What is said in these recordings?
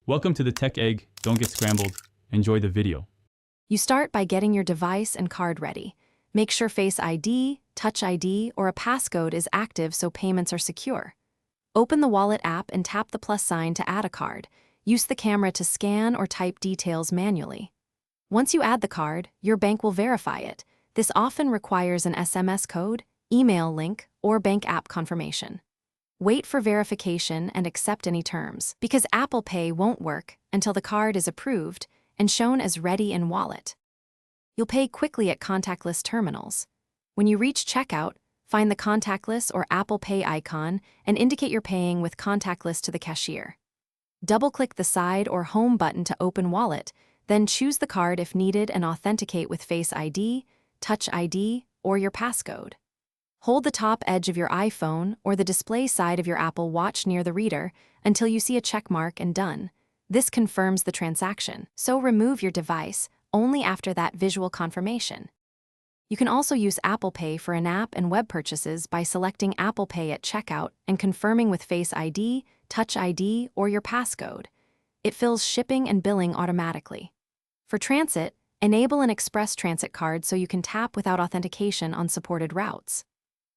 Welcome to the Tech Egg. Don't get scrambled. Enjoy the video. You start by getting your device and card ready. Make sure Face ID, Touch ID, or a passcode is active so payments are secure. Open the wallet app and tap the plus sign to add a card. Use the camera to scan or type details manually. Once you add the card, your bank will verify it. This often requires an SMS code, email link, or bank app confirmation. Wait for verification and accept any terms, because Apple Pay won't work until the card is approved and shown as ready in wallet. You'll pay quickly at contactless terminals. When you reach checkout, find the contactless or Apple Pay icon and indicate you're paying with contactless to the cashier. Double-click the side or home button to open wallet, then choose the card if needed and authenticate with Face ID, Touch ID, or your passcode. Hold the top edge of your iPhone or the display side of your Apple Watch near the reader until you see a check mark and done. This confirms the transaction, so remove your device only after that visual confirmation. You can also use Apple Pay for in-app and web purchases by selecting Apple Pay at checkout and confirming with Face ID, Touch ID, or your passcode. It fills shipping and billing automatically. For transit, enable an express transit card so you can tap without authentication on supported routes.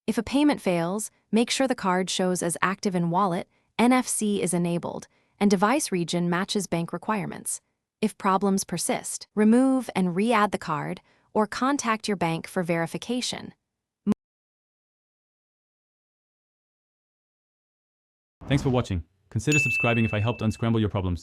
If a payment fails, make sure the card shows as active in wallet, NFC is enabled, and device region matches bank requirements. If problems persist, remove and re-add the card or contact your bank for verification. Thanks for watching. Consider subscribing if I helped unscramble your problems.